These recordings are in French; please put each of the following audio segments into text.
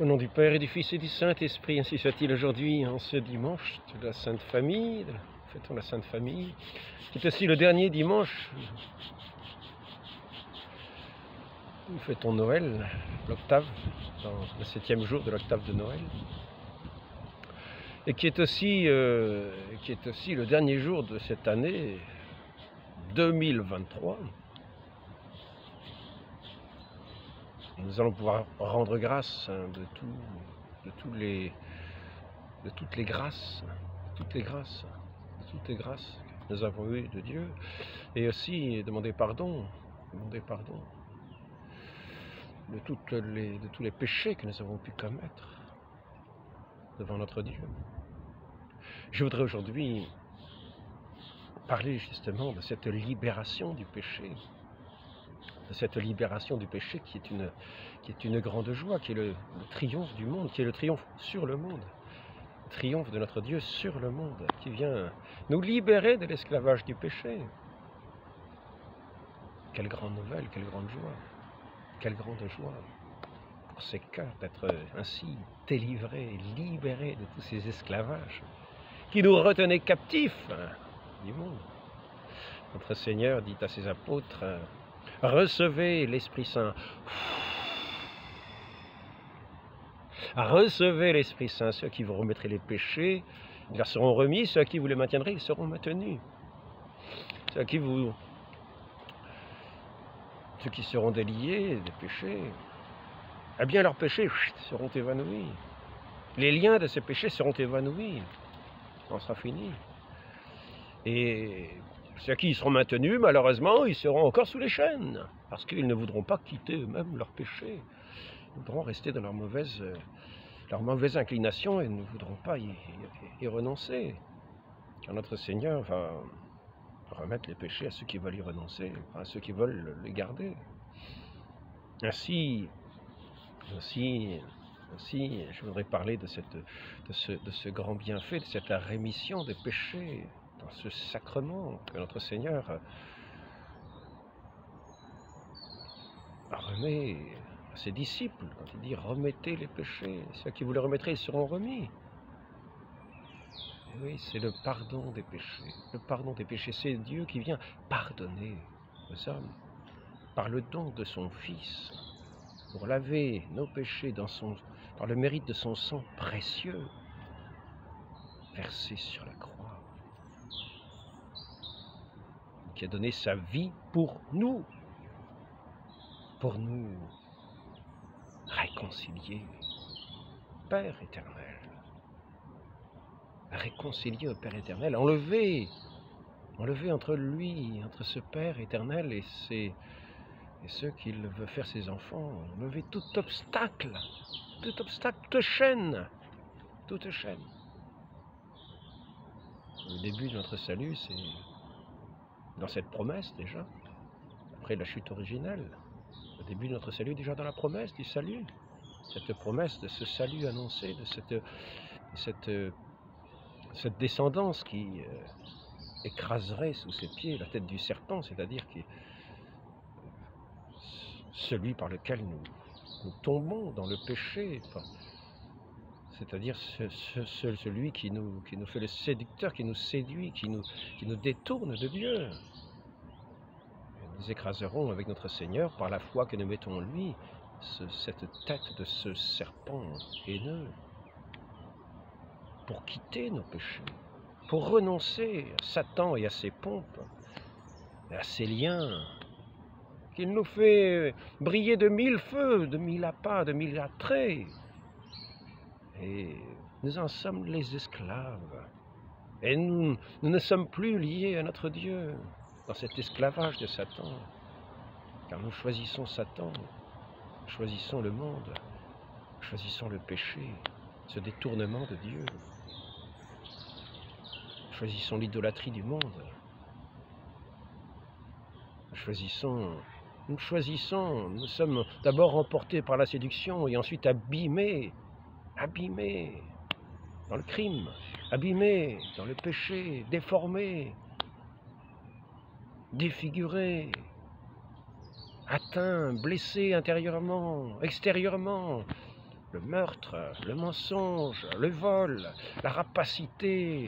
Au nom du Père et du Fils et du Saint-Esprit, ainsi soit-il aujourd'hui, en ce dimanche de la Sainte Famille, fêtons la Sainte Famille, qui est aussi le dernier dimanche. Nous fêtons Noël, l'octave, dans le 7e jour de l'octave de Noël, et qui est aussi le dernier jour de cette année 2023. Nous allons pouvoir rendre grâce de toutes les grâces que nous avons eues de Dieu, et aussi demander pardon de tous les péchés que nous avons pu commettre devant notre Dieu. Je voudrais aujourd'hui parler justement de cette libération du péché, qui est une grande joie, qui est le triomphe du monde, qui est le triomphe sur le monde, le triomphe de notre Dieu sur le monde, qui vient nous libérer de l'esclavage du péché. Quelle grande nouvelle, quelle grande joie pour ces cœurs d'être ainsi délivrés, libérés de tous ces esclavages qui nous retenaient captifs du monde. Notre Seigneur dit à ses apôtres: recevez l'Esprit Saint. Recevez l'Esprit Saint. Ceux qui vous remettraient les péchés, ils leur seront remis. Ceux à qui vous les maintiendrez, ils seront maintenus. Ceux qui seront déliés des péchés, eh bien leurs péchés seront évanouis. Les liens de ces péchés seront évanouis. On sera fini. Et ceux qui y seront maintenus, malheureusement, ils seront encore sous les chaînes, parce qu'ils ne voudront pas quitter eux-mêmes leurs péchés. Ils voudront rester dans leur mauvaise inclination et ne voudront pas y renoncer. Car notre Seigneur va remettre les péchés à ceux qui veulent y renoncer, à ceux qui veulent les garder. Ainsi, je voudrais parler de ce grand bienfait, de cette rémission des péchés, dans ce sacrement que notre Seigneur remet à ses disciples, quand il dit « remettez les péchés », ceux qui vous les remettrez, ils seront remis. Et oui, c'est le pardon des péchés. Le pardon des péchés, c'est Dieu qui vient pardonner aux hommes par le don de son Fils, pour laver nos péchés par le mérite de son sang précieux, versé sur la croix, qui a donné sa vie pour nous réconcilier, Père éternel, réconcilier au Père éternel, enlever entre ce Père éternel et ceux qu'il veut faire ses enfants, enlever tout obstacle, toute chaîne. Le début de notre salut, c'est dans cette promesse déjà, après la chute originelle. Le début de notre salut, déjà dans la promesse du salut. Cette promesse de ce salut annoncé, de cette descendance qui écraserait sous ses pieds la tête du serpent, c'est-à-dire celui par lequel nous tombons dans le péché, c'est-à-dire celui qui nous fait le séducteur, qui nous séduit, qui nous détourne de Dieu. Nous écraserons avec notre Seigneur, par la foi que nous mettons en lui, cette tête de ce serpent haineux, pour quitter nos péchés, pour renoncer à Satan et à ses pompes, et à ses liens, qu'il nous fait briller de 1000 feux, de 1000 appâts, de 1000 attraits. Et nous en sommes les esclaves. Et nous ne sommes plus liés à notre Dieu dans cet esclavage de Satan. Car nous choisissons Satan, nous choisissons le monde, nous choisissons le péché, ce détournement de Dieu. Nous choisissons l'idolâtrie du monde. Nous sommes d'abord emportés par la séduction et ensuite abîmés dans le crime, abîmés dans le péché, déformés, défigurés, atteints, blessés intérieurement, extérieurement, le meurtre, le mensonge, le vol, la rapacité,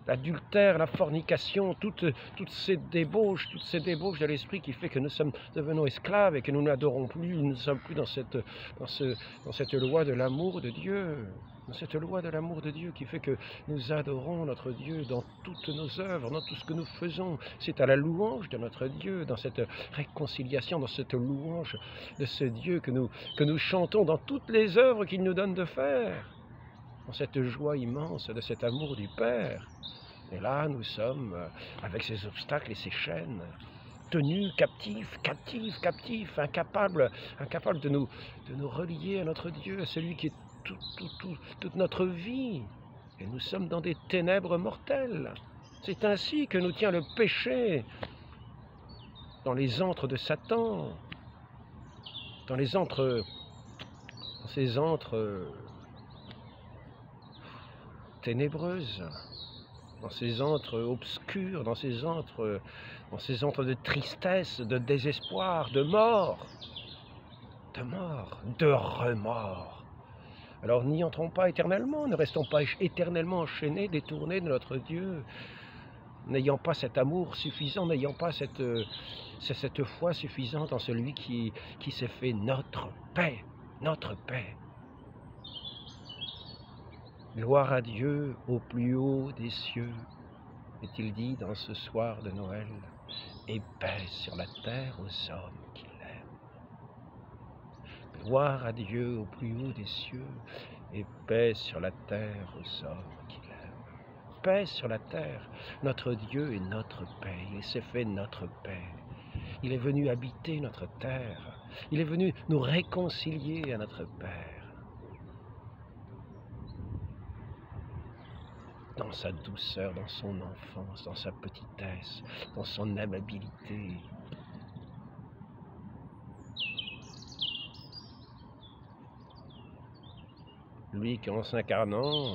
l'adultère, la fornication, toutes ces débauches de l'esprit qui fait que nous sommes devenus esclaves et que nous n'adorons plus, nous ne sommes plus dans cette loi de l'amour de Dieu. Dans cette loi de l'amour de Dieu qui fait que nous adorons notre Dieu dans toutes nos œuvres, dans tout ce que nous faisons. C'est à la louange de notre Dieu, dans cette réconciliation, dans cette louange de ce Dieu que nous chantons dans toutes les œuvres qu'il nous donne de faire. Dans cette joie immense de cet amour du Père. Et là, nous sommes, avec ces obstacles et ces chaînes, tenus captifs, incapables de nous relier à notre Dieu, à celui qui est toute notre vie. Et nous sommes dans des ténèbres mortelles. C'est ainsi que nous tient le péché dans les antres de Satan, dans ces antres ténébreuses, dans ces antres obscurs, dans ces antres de tristesse, de désespoir, de mort, de remords. Alors n'y entrons pas éternellement, ne restons pas éternellement enchaînés, détournés de notre Dieu, n'ayant pas cet amour suffisant, n'ayant pas cette foi suffisante en celui qui s'est fait notre paix, notre paix. Gloire à Dieu au plus haut des cieux, est-il dit dans ce soir de Noël, et paix sur la terre aux hommes qui l'aiment. Gloire à Dieu au plus haut des cieux, et paix sur la terre aux hommes qui l'aiment. Paix sur la terre, notre Dieu est notre paix, il s'est fait notre paix. Il est venu habiter notre terre, il est venu nous réconcilier à notre Père. Dans sa douceur, dans son enfance, dans sa petitesse, dans son amabilité. Lui qui en s'incarnant,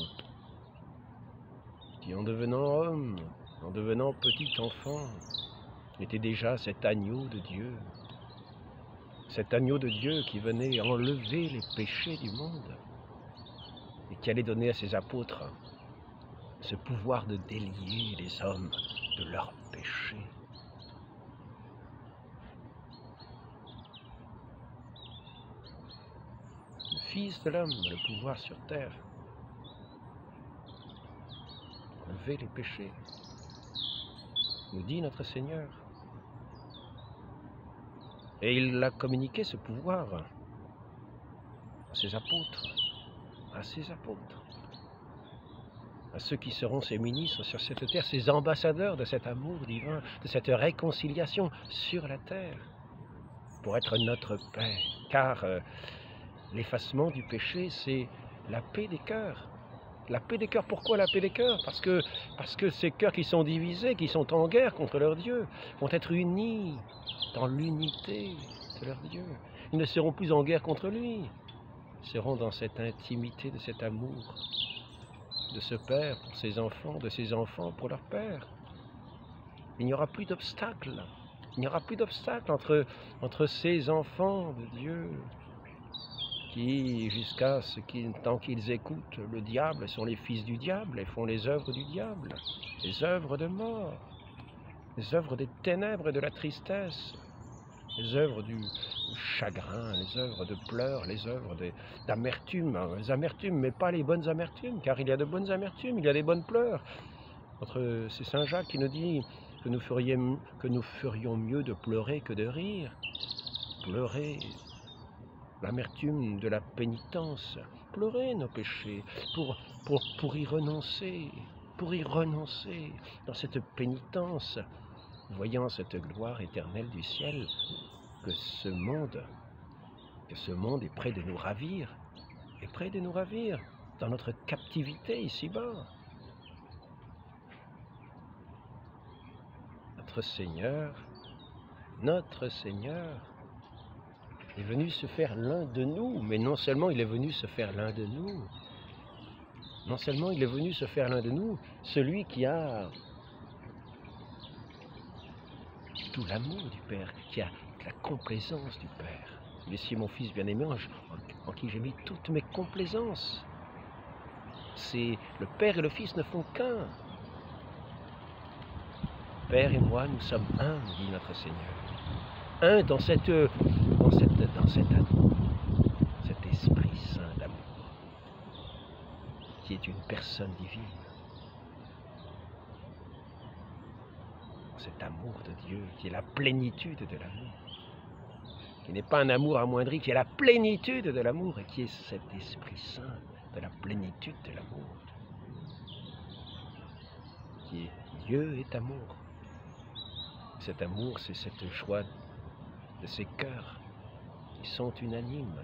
qui en devenant homme, en devenant petit enfant, était déjà cet agneau de Dieu. Cet agneau de Dieu qui venait enlever les péchés du monde et qui allait donner à ses apôtres ce pouvoir de délier les hommes de leurs péchés. Le Fils de l'homme a le pouvoir sur terre, enlever les péchés, nous dit notre Seigneur. Et il a communiqué ce pouvoir à ses apôtres, à ceux qui seront ses ministres sur cette terre, ses ambassadeurs de cet amour divin, de cette réconciliation sur la terre, pour être notre paix. Car l'effacement du péché, c'est la paix des cœurs. La paix des cœurs, pourquoi la paix des cœurs? Parce que ces cœurs qui sont divisés, qui sont en guerre contre leur Dieu, vont être unis dans l'unité de leur Dieu. Ils ne seront plus en guerre contre lui, ils seront dans cette intimité de cet amour de ce Père pour ses enfants, de ses enfants pour leur Père. Il n'y aura plus d'obstacle. Il n'y aura plus d'obstacle entre ces enfants de Dieu qui, tant qu'ils écoutent le diable, sont les fils du diable et font les œuvres du diable, les œuvres de mort, les œuvres des ténèbres et de la tristesse, les œuvres du chagrin, les œuvres de pleurs, les œuvres d'amertume, les amertumes, mais pas les bonnes amertumes, car il y a de bonnes amertumes, il y a des bonnes pleurs. C'est Saint Jacques qui nous dit que nous ferions mieux de pleurer que de rire. Pleurer l'amertume de la pénitence, pleurer nos péchés pour y renoncer, dans cette pénitence, voyant cette gloire éternelle du ciel, que ce monde est près de nous ravir, dans notre captivité ici-bas. Notre Seigneur est venu se faire l'un de nous, mais non seulement il est venu se faire l'un de nous, celui qui a tout l'amour du Père, qui a la complaisance du Père. Il est si mon Fils bien-aimé, en qui j'ai mis toutes mes complaisances. C'est le Père et le Fils ne font qu'un. Père et moi, nous sommes un, dit notre Seigneur. Un dans cet amour, cet Esprit Saint d'amour, qui est une personne divine. Cet amour de Dieu, qui est la plénitude de l'amour, qui n'est pas un amour amoindri, qui est la plénitude de l'amour, et qui est cet Esprit Saint de la plénitude de l'amour, qui est Dieu est amour. Cet amour, c'est cette joie de ces cœurs qui sont unanimes,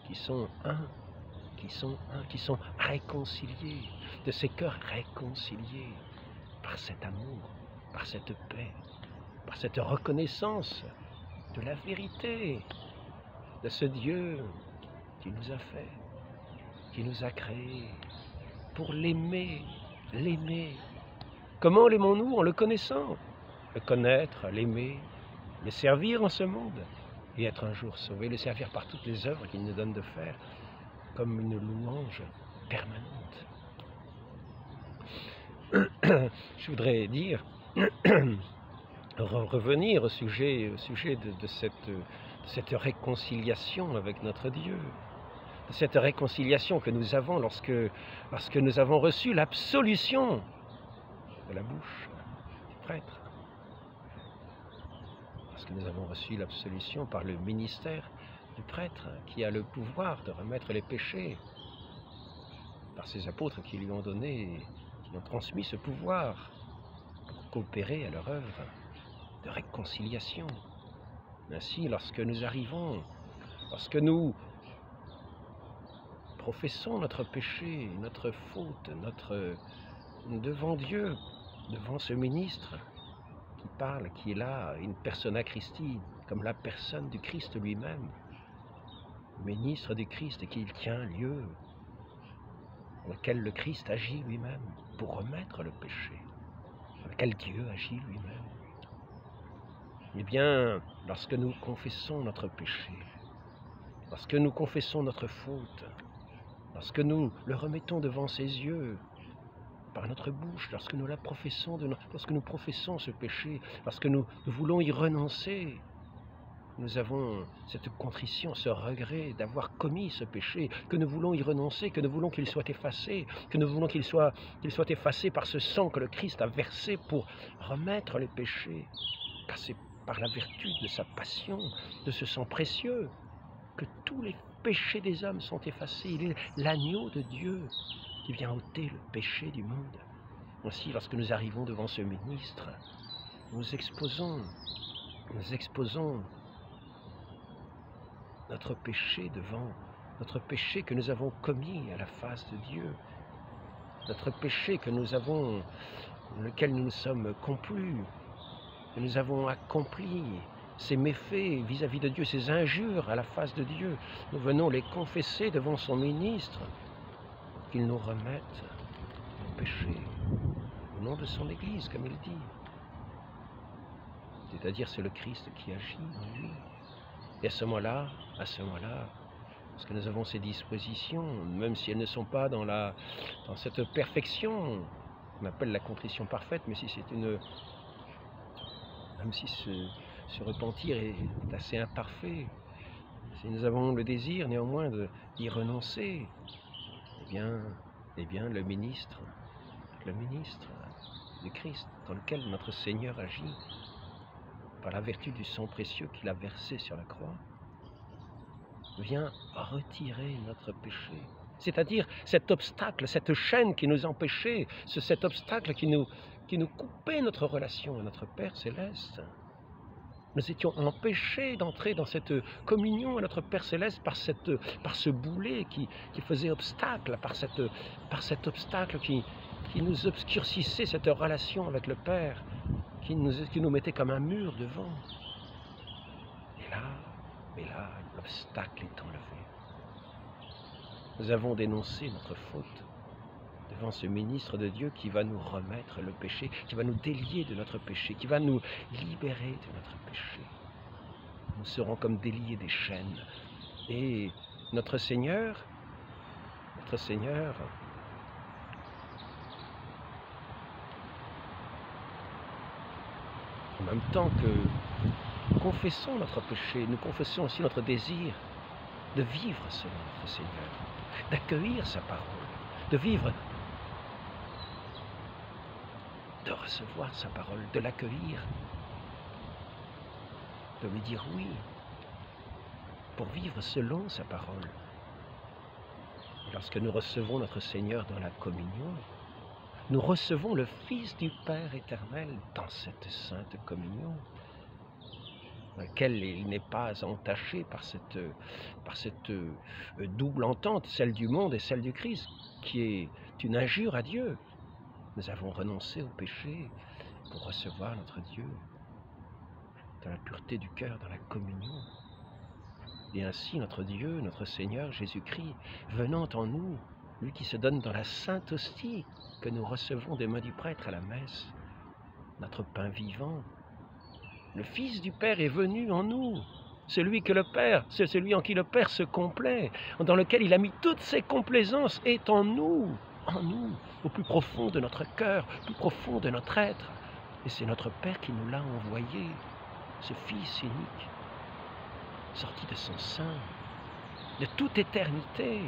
qui sont qui sont réconciliés, de ces cœurs réconciliés par cet amour, par cette paix, par cette reconnaissance de la vérité de ce Dieu qui nous a fait, qui nous a créés pour l'aimer, l'aimer. Comment l'aimons-nous? En le connaissant. Le connaître, l'aimer, le servir en ce monde et être un jour sauvé, le servir par toutes les œuvres qu'il nous donne de faire comme une louange permanente. Je voudrais dire, revenir au sujet de cette réconciliation avec notre Dieu, de cette réconciliation que nous avons lorsque nous avons reçu l'absolution de la bouche du prêtre. Parce que nous avons reçu l'absolution par le ministère du prêtre qui a le pouvoir de remettre les péchés, par ses apôtres qui lui ont donné, qui lui ont transmis ce pouvoir pour coopérer à leur œuvre de réconciliation. Ainsi, lorsque nous arrivons, lorsque nous professons notre péché, notre faute, devant Dieu, devant ce ministre, qui parle, qui est là, une persona Christi, comme la personne du Christ lui-même, ministre du Christ, et qui tient lieu, dans lequel le Christ agit lui-même pour remettre le péché, dans lequel Dieu agit lui-même. Eh bien, lorsque nous confessons notre péché, lorsque nous confessons notre faute, lorsque nous le remettons devant ses yeux, par notre bouche, lorsque nous la professons, lorsque nous professons ce péché, lorsque nous voulons y renoncer, nous avons cette contrition, ce regret d'avoir commis ce péché, que nous voulons y renoncer, que nous voulons qu'il soit effacé, que nous voulons qu'il soit effacé par ce sang que le Christ a versé pour remettre les péchés, par la vertu de sa passion, de ce sang précieux, que tous les péchés des hommes sont effacés. Il est l'agneau de Dieu qui vient ôter le péché du monde. Ainsi, lorsque nous arrivons devant ce ministre, nous exposons notre péché notre péché que nous avons commis à la face de Dieu, notre péché dans lequel nous nous sommes complus, que nous avons accompli, ces méfaits vis-à-vis de Dieu, ces injures à la face de Dieu. Nous venons les confesser devant son ministre, qu'il nous remette nos péchés au nom de son Église, comme il dit. C'est-à-dire, c'est le Christ qui agit en lui. Et à ce moment-là, parce que nous avons ces dispositions, même si elles ne sont pas dans cette perfection qu'on appelle la contrition parfaite, mais si c'est même si ce repentir est assez imparfait, si nous avons le désir néanmoins d'y renoncer, eh bien le ministre du Christ, dans lequel notre Seigneur agit, par la vertu du sang précieux qu'il a versé sur la croix, vient retirer notre péché. C'est-à-dire cet obstacle, cette chaîne qui nous empêchait, cet obstacle qui nous coupait notre relation à notre Père Céleste. Nous étions empêchés d'entrer dans cette communion à notre Père Céleste par ce boulet qui faisait obstacle, par cet obstacle qui nous obscurcissait cette relation avec le Père, qui nous mettait comme un mur devant. Et là, l'obstacle est enlevé. Nous avons dénoncé notre faute devant ce ministre de Dieu qui va nous remettre le péché, qui va nous délier de notre péché, qui va nous libérer de notre péché. Nous serons comme déliés des chaînes. Et notre Seigneur, en même temps que nous confessons notre péché, nous confessons aussi notre désir de vivre selon notre Seigneur, d'accueillir sa parole, de vivre, de recevoir sa parole, de l'accueillir, de lui dire oui, pour vivre selon sa parole. Lorsque nous recevons notre Seigneur dans la communion, nous recevons le Fils du Père éternel dans cette sainte communion, dans laquelle il n'est pas entaché par cette double entente, celle du monde et celle du Christ, qui est une injure à Dieu. Nous avons renoncé au péché pour recevoir notre Dieu dans la pureté du cœur, dans la communion. Et ainsi notre Dieu, notre Seigneur Jésus-Christ, venant en nous, lui qui se donne dans la sainte hostie que nous recevons des mains du prêtre à la messe, notre pain vivant, le Fils du Père est venu en nous, celui que le Père, c'est celui en qui le Père se complaît, dans lequel il a mis toutes ses complaisances, est en nous, au plus profond de notre cœur, au plus profond de notre être. Et c'est notre Père qui nous l'a envoyé, ce Fils unique, sorti de son sein, de toute éternité.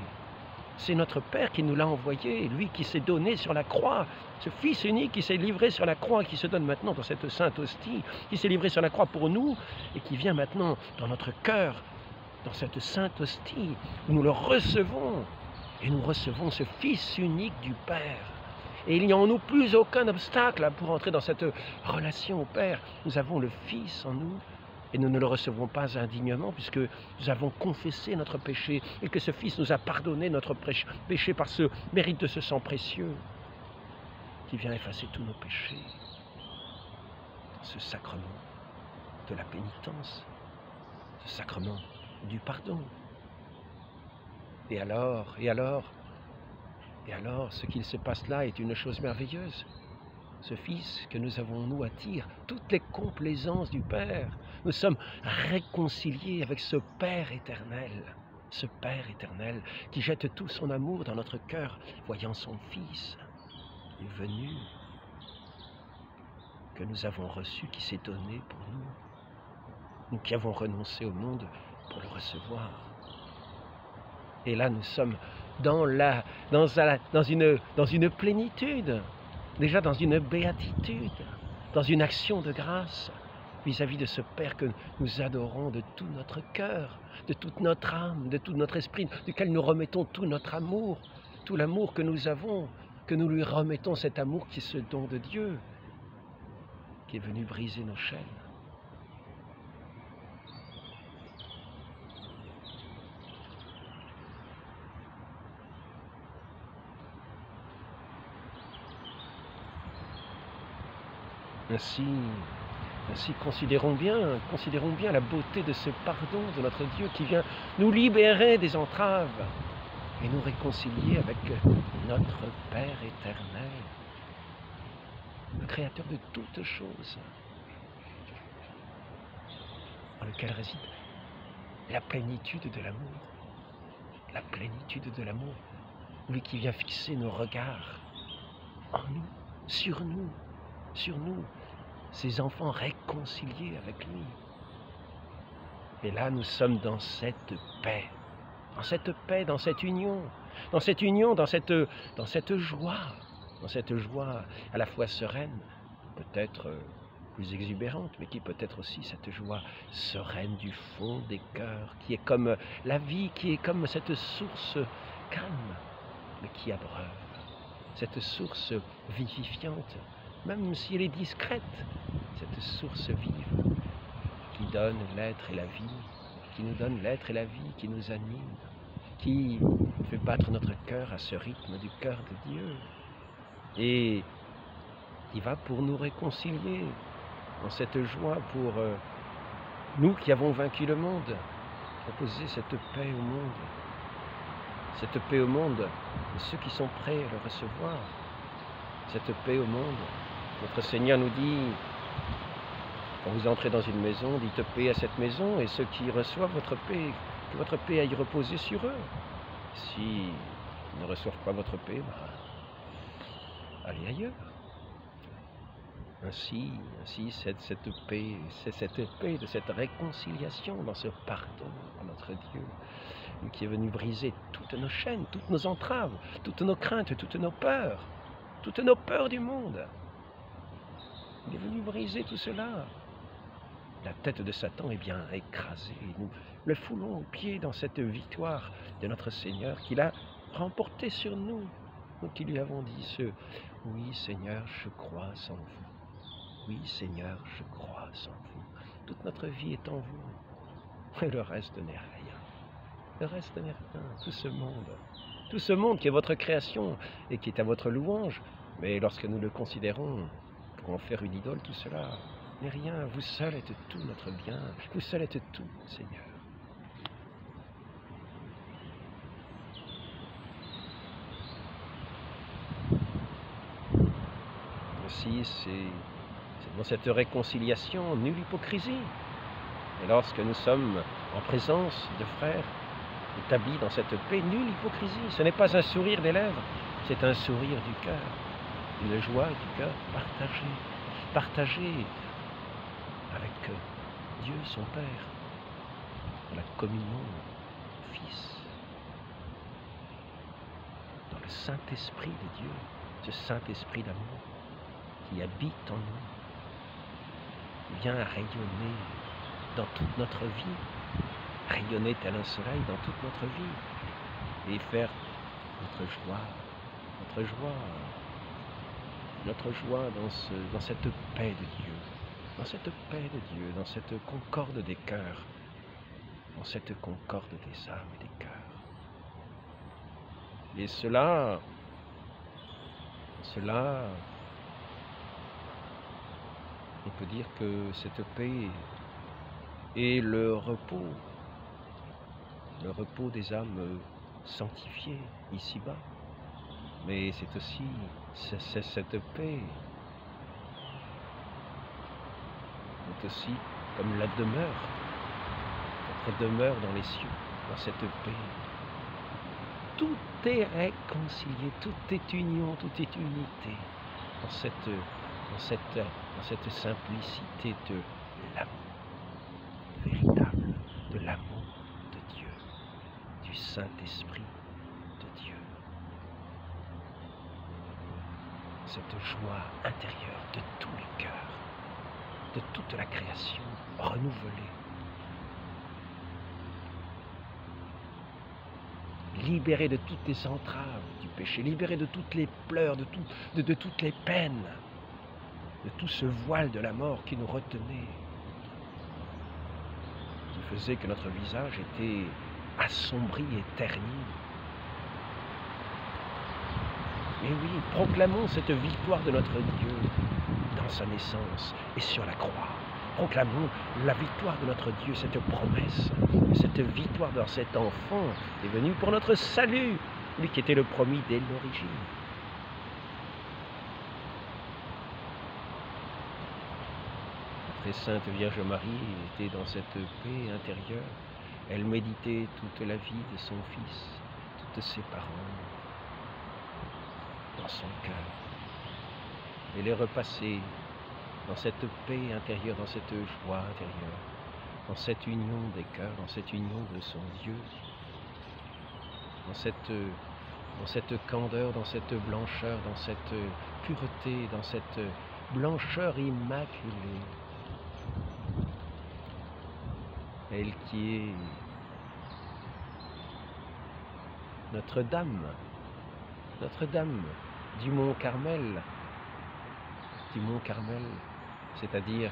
C'est notre Père qui nous l'a envoyé, lui qui s'est donné sur la croix, ce Fils unique qui s'est livré sur la croix, qui se donne maintenant dans cette sainte hostie, qui s'est livré sur la croix pour nous et qui vient maintenant dans notre cœur, dans cette sainte hostie, où nous le recevons. Et nous recevons ce Fils unique du Père. Et il n'y a en nous plus aucun obstacle pour entrer dans cette relation au Père. Nous avons le Fils en nous. Et nous ne le recevrons pas indignement puisque nous avons confessé notre péché et que ce Fils nous a pardonné notre péché par ce mérite de ce sang précieux qui vient effacer tous nos péchés. Ce sacrement de la pénitence, ce sacrement du pardon. Et alors, ce qu'il se passe là est une chose merveilleuse. Ce Fils que nous avons, nous, attire toutes les complaisances du Père. Nous sommes réconciliés avec ce Père éternel qui jette tout son amour dans notre cœur, voyant son Fils qui est venu, que nous avons reçu, qui s'est donné pour nous, nous qui avons renoncé au monde pour le recevoir. Et là, nous sommes dans une plénitude, déjà dans une béatitude, dans une action de grâce vis-à-vis de ce Père que nous adorons de tout notre cœur, de toute notre âme, de tout notre esprit, duquel nous remettons tout notre amour, tout l'amour que nous avons, que nous lui remettons, cet amour qui est ce don de Dieu, qui est venu briser nos chaînes. Ainsi considérons bien la beauté de ce pardon de notre Dieu qui vient nous libérer des entraves et nous réconcilier avec notre Père éternel, le Créateur de toutes choses, en lequel réside la plénitude de l'amour, lui qui vient fixer nos regards en nous, sur nous, ses enfants réconciliés avec lui. Et là, nous sommes dans cette paix, dans cette union, dans cette joie à la fois sereine, peut-être plus exubérante, mais qui peut être aussi cette joie sereine du fond des cœurs, qui est comme la vie, qui est comme cette source calme, mais qui abreuve, cette source vivifiante, même si elle est discrète, cette source vive qui donne l'être et la vie, qui nous donne l'être et la vie, qui nous anime, qui fait battre notre cœur à ce rythme du cœur de Dieu et qui va pour nous réconcilier dans cette joie pour nous qui avons vaincu le monde, proposer cette paix au monde, de ceux qui sont prêts à le recevoir, cette paix au monde. Notre Seigneur nous dit, quand vous entrez dans une maison, dites paix à cette maison, et ceux qui reçoivent votre paix, que votre paix aille reposer sur eux. Si ils ne reçoivent pas votre paix, allez ailleurs. Ainsi cette paix, c'est cette paix de cette réconciliation dans ce pardon à notre Dieu, qui est venu briser toutes nos chaînes, toutes nos entraves, toutes nos craintes, toutes nos peurs du monde. Il est venu briser tout cela. La tête de Satan est bien écrasée. Nous le foulons aux pieds dans cette victoire de notre Seigneur qu'il a remportée sur nous. Nous qui lui avons dit oui Seigneur, je crois en vous. Oui Seigneur, je crois en vous. Toute notre vie est en vous. Et le reste n'est rien. Le reste n'est rien. Tout ce monde qui est votre création et qui est à votre louange, mais lorsque nous le considérons pour en faire une idole, tout cela n'est rien. Vous seul êtes tout notre bien. Vous seul êtes tout, Seigneur. Ainsi, c'est dans cette réconciliation, nulle hypocrisie. Et lorsque nous sommes en présence de frères établis dans cette paix, nulle hypocrisie. Ce n'est pas un sourire des lèvres, c'est un sourire du cœur, une joie du cœur partagée avec Dieu, son Père, dans la communion du Fils, dans le Saint-Esprit de Dieu, ce Saint-Esprit d'amour qui habite en nous, qui vient rayonner dans toute notre vie, rayonner tel un soleil dans toute notre vie, et faire notre joie dans cette paix de Dieu, dans cette concorde des cœurs, dans cette concorde des âmes et des cœurs. Et cela, on peut dire que cette paix est le repos des âmes sanctifiées ici-bas. Mais c'est aussi cette paix, c'est aussi comme la demeure, notre demeure dans les cieux, dans cette paix. Tout est réconcilié, tout est union, tout est unité dans cette simplicité de l'amour véritable, de l'amour de Dieu, du Saint-Esprit de Dieu. Cette joie intérieure de tous les cœurs, de toute la création renouvelée, libérée de toutes les entraves du péché, libérée de toutes les pleurs, de toutes les peines, de tout ce voile de la mort qui nous retenait, qui faisait que notre visage était assombri et terni. Et oui, proclamons cette victoire de notre Dieu dans sa naissance et sur la croix. Proclamons la victoire de notre Dieu, cette promesse, cette victoire dans cet enfant qui est venu pour notre salut, lui qui était le promis dès l'origine. Notre Sainte Vierge Marie était dans cette paix intérieure. Elle méditait toute la vie de son Fils, toutes ses paroles dans son cœur. Elle est repassée dans cette paix intérieure, dans cette joie intérieure, dans cette union des cœurs, dans cette union de son Dieu, dans cette candeur, dans cette blancheur, dans cette pureté, dans cette blancheur immaculée. Elle qui est Notre-Dame du Mont Carmel, c'est-à-dire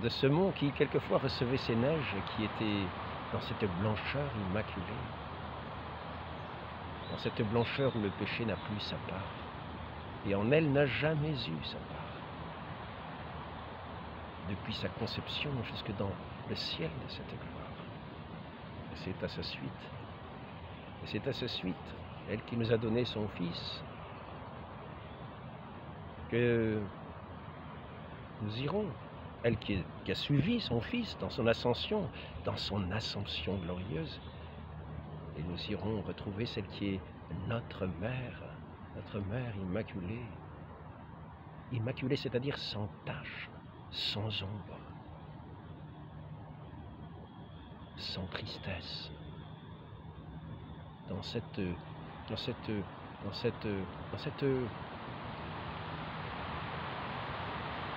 de ce mont qui quelquefois recevait ses neiges, qui était dans cette blancheur immaculée, dans cette blancheur où le péché n'a plus sa part, et en elle n'a jamais eu sa part, depuis sa conception jusque dans le ciel de cette gloire. Et c'est à sa suite, elle qui nous a donné son Fils, que nous irons elle qui a suivi son Fils dans son ascension glorieuse. Et nous irons retrouver celle qui est notre mère immaculée. Immaculée, c'est-à-dire sans tache, sans ombre, sans tristesse. Dans cette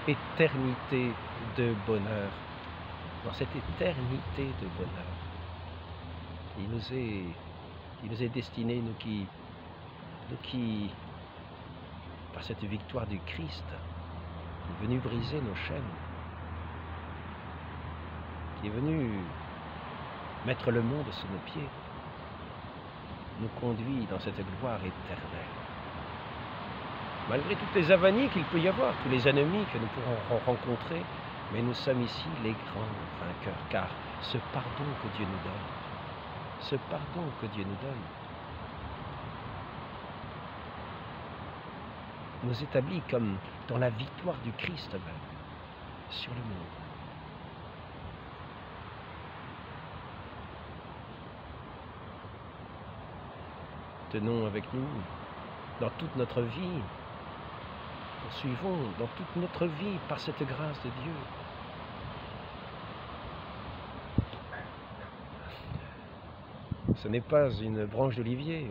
éternité de bonheur, dans cette éternité de bonheur, il nous est destiné, nous qui, par cette victoire du Christ, est venu briser nos chaînes, qui est venu mettre le monde sous nos pieds, nous conduit dans cette gloire éternelle. Malgré toutes les avanies qu'il peut y avoir, tous les ennemis que nous pourrons rencontrer, mais nous sommes ici les grands vainqueurs, car ce pardon que Dieu nous donne, nous établit comme dans la victoire du Christ même sur le monde. Tenons avec nous dans toute notre vie, poursuivons dans toute notre vie par cette grâce de Dieu. Ce n'est pas une branche d'olivier,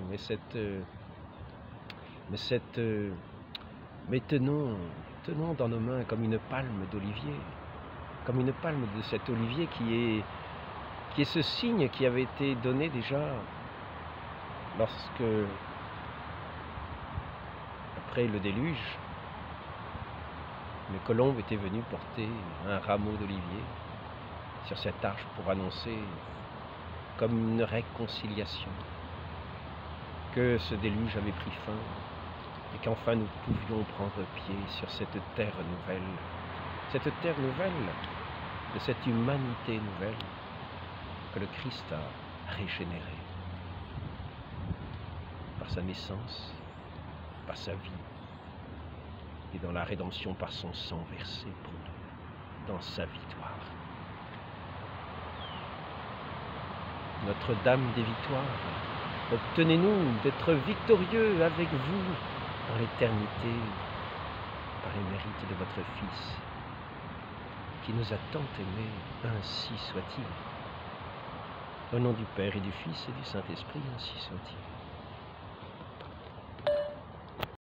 mais tenons dans nos mains comme une palme d'olivier, comme une palme de cet olivier qui est ce signe qui avait été donné déjà lorsque, après le déluge, les colombes étaient venues porter un rameau d'olivier sur cette arche pour annoncer comme une réconciliation que ce déluge avait pris fin et qu'enfin nous pouvions prendre pied sur cette terre nouvelle de cette humanité nouvelle que le Christ a régénérée par sa naissance, par sa vie et dans la rédemption par son sang versé pour nous, dans sa victoire. Notre-Dame des victoires, obtenez-nous d'être victorieux avec vous dans l'éternité par les mérites de votre Fils, qui nous a tant aimés, ainsi soit-il. Au nom du Père et du Fils et du Saint-Esprit, ainsi soit-il.